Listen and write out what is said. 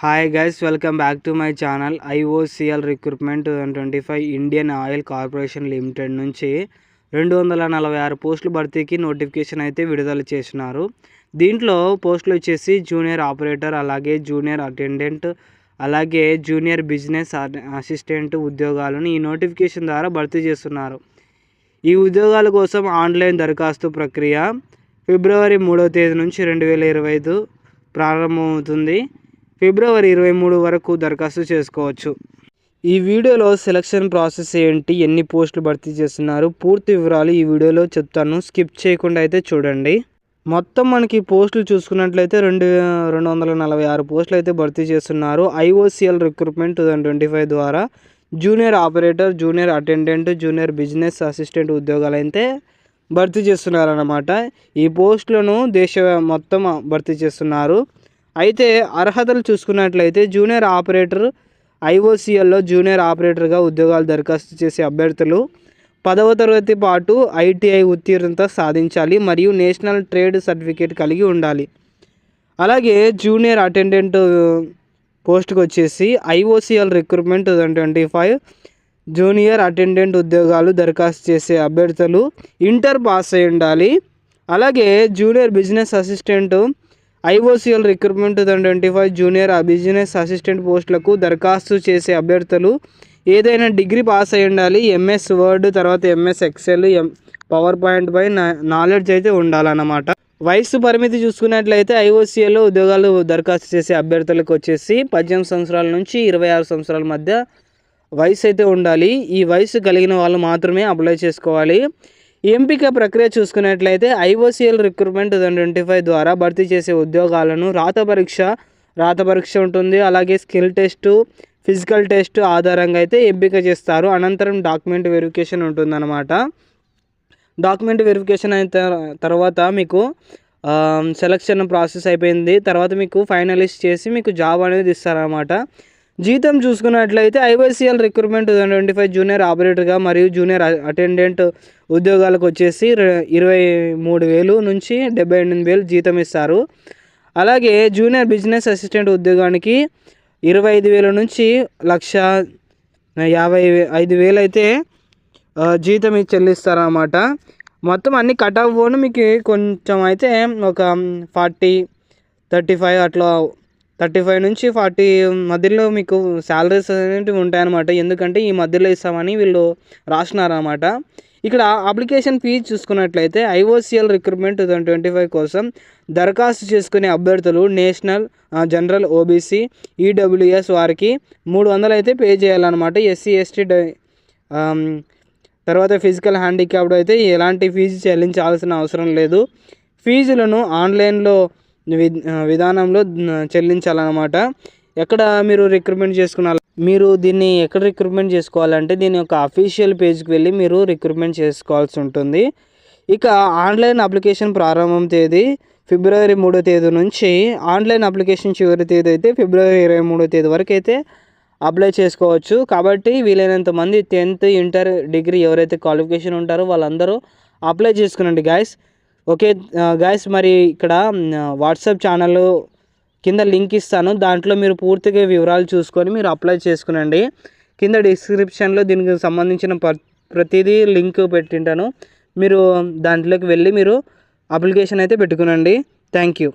Hi guys, welcome back to my channel. IOCL recruitment 2025 Indian oil corporation limited నుంచి 246 పోస్టుల భర్తీకి notification అయితే విడుదల చేసినారు. దీంట్లో పోస్టులు వచ్చేసి జూనియర్ ఆపరేటర్, అలాగే జూనియర్ అటెండెంట్, అలాగే జూనియర్ బిజినెస్ అసిస్టెంట్ ఉద్యోగాలను ఈ నోటిఫికేషన్ ద్వారా భర్తీ చేస్తున్నారు. ఈ ఉద్యోగాల కోసం ఆన్లైన్ దరఖాస్తు ప్రక్రియ ఫిబ్రవరి 3వ తేదీ నుంచి 2025 ప్రారంభమవుతుంది. ఫిబ్రవరి 23 వరకు దరఖాస్తు చేసుకోవచ్చు. ఈ వీడియోలో సెలక్షన్ ప్రాసెస్ ఏంటి, ఎన్ని పోస్టులు భర్తీ చేస్తున్నారు, పూర్తి వివరాలు ఈ వీడియోలో చెప్తాను. స్కిప్ చేయకుండా అయితే చూడండి. మొత్తం మనకి పోస్టులు చూసుకున్నట్లయితే 246 పోస్టులు అయితే భర్తీ చేస్తున్నారు. ఐఓసిఎల్ రిక్రూట్మెంట్ 2025 ద్వారా junior operator, junior attendant, junior business assistant ఉద్యోగాలు అయితే భర్తీ చేస్తున్నారన్నమాట. ఈ పోస్టులను దేశ మొత్తం భర్తీ చేస్తున్నారు. అయితే అర్హతలు చూసుకున్నట్లయితే జూనియర్ ఆపరేటర్, ఐఓసిఎల్లో జూనియర్ ఆపరేటర్గా ఉద్యోగాలు దరఖాస్తు చేసే అభ్యర్థులు 10వ తరగతి పాటు ఐటీఐ ఉత్తీర్ణత సాధించాలి మరియు నేషనల్ ట్రేడ్ సర్టిఫికేట్ కలిగి ఉండాలి. అలాగే జూనియర్ అటెండెంట్ పోస్టుకు వచ్చేసి ఐఓసిఎల్ రిక్రూట్మెంట్ 2025 జూనియర్ అటెండెంట్ ఉద్యోగాలు దరఖాస్తు చేసే అభ్యర్థులు ఇంటర్ పాస్ అయి ఉండాలి. అలాగే junior business assistant IOCL recruitment 2025 junior business assistant పోస్టులకు దరఖాస్తు చేసే అభ్యర్థులు ఏదైనా డిగ్రీ పాస్ అయి ఉండాలి. ఎంఎస్ వర్డ్, తర్వాత ఎంఎస్ ఎక్సెల్, పవర్ పాయింట్ పై నాలెడ్జ్ అయితే ఉండాలన్నమాట. వయసు పరిమితి చూసుకున్నట్లయితే ఐఓసిఎల్లో ఉద్యోగాలు దరఖాస్తు చేసే అభ్యర్థులకు వచ్చేసి 18 సంవత్సరాల నుంచి 26 సంవత్సరాల మధ్య వయసు అయితే ఉండాలి. ఈ వయసు కలిగిన వాళ్ళు మాత్రమే అప్లై చేసుకోవాలి. ఎంపిక ప్రక్రియ చూసుకున్నట్లయితే ఐఓసిఎల్ రిక్రూట్మెంట్ 2025 ద్వారా భర్తీ చేసే ఉద్యోగాలను రాత పరీక్ష ఉంటుంది. అలాగే స్కిల్ టెస్టు, ఫిజికల్ టెస్ట్ ఆధారంగా అయితే ఎంపిక చేస్తారు. అనంతరం డాక్యుమెంట్ వెరిఫికేషన్ ఉంటుందన్నమాట. డాక్యుమెంట్ వెరిఫికేషన్ అయిన తర్వాత మీకు సెలక్షన్ ప్రాసెస్ అయిపోయింది. తర్వాత మీకు ఫైనలిస్ట్ చేసి మీకు జాబ్ అనేది ఇస్తారన్నమాట. జీతం చూసుకున్నట్లయితే ఐఓసిఎల్ రిక్రూట్మెంట్ 2025 జూనియర్ ఆపరేటర్గా మరియు జూనియర్ అటెండెంట్ ఉద్యోగాలకు వచ్చేసి 23,000 నుంచి 78,000 జీతం ఇస్తారు. అలాగే జూనియర్ బిజినెస్ అసిస్టెంట్ ఉద్యోగానికి 25,000 నుంచి 1,55,000 అయితే జీతం చెల్లిస్తారన్నమాట. మొత్తం అన్ని కట్ ఆఫ్ పోను మీకు కొంచెం అయితే ఒక 40, 35 అట్లా 35 నుంచి 40 మధ్యలో మీకు శాలరీస్ అనేవి ఉంటాయన్నమాట. ఎందుకంటే ఈ మధ్యలో ఇస్తామని వీళ్ళు రాసినారన్నమాట. ఇక్కడ అప్లికేషన్ ఫీజు చూసుకున్నట్లయితే ఐఓసిఎల్ రిక్రూట్మెంట్ 2025 కోసం దరఖాస్తు చేసుకునే అభ్యర్థులు నేషనల్, జనరల్, ఓబీసీ, ఈడబ్ల్యూఎస్ వారికి 300 అయితే పే చేయాలన్నమాట. ఎస్సీ, ఎస్టీ, తర్వాత ఫిజికల్ హ్యాండిక్యాప్డ్ అయితే ఎలాంటి ఫీజు చెల్లించాల్సిన అవసరం లేదు. ఫీజులను ఆన్లైన్లో విధానంలో చెల్లించాలన్నమాట. ఎక్కడ మీరు రిక్రూట్మెంట్ చేసుకున్నారు, మీరు దీన్ని ఎక్కడ రిక్రూట్మెంట్ చేసుకోవాలంటే దీని యొక్క అఫీషియల్ పేజ్కి వెళ్ళి మీరు రిక్రూట్మెంట్ చేసుకోవాల్సి ఉంటుంది. ఇక ఆన్లైన్ అప్లికేషన్ ప్రారంభం తేదీ ఫిబ్రవరి 3వ తేదీ నుంచి, ఆన్లైన్ అప్లికేషన్ చివరి తేదీ అయితే ఫిబ్రవరి 23వ తేదీ వరకు అయితే అప్లై చేసుకోవచ్చు. కాబట్టి వీలైనంత మంది 10th, ఇంటర్, డిగ్రీ ఎవరైతే క్వాలిఫికేషన్ ఉంటారో వాళ్ళందరూ అప్లై చేసుకునండి గాయస్. ఓకే గాయస్, మరి ఇక్కడ వాట్సాప్ ఛానల్ కింద లింక్ ఇస్తాను. దాంట్లో మీరు పూర్తిగా వివరాలు చూసుకొని మీరు అప్లై చేసుకునండి. కింద డిస్క్రిప్షన్లో దీనికి సంబంధించిన ప్రతిదీ లింక్ పెట్టింటాను. మీరు దాంట్లోకి వెళ్ళి మీరు అప్లికేషన్ అయితే పెట్టుకునండి. Thank you.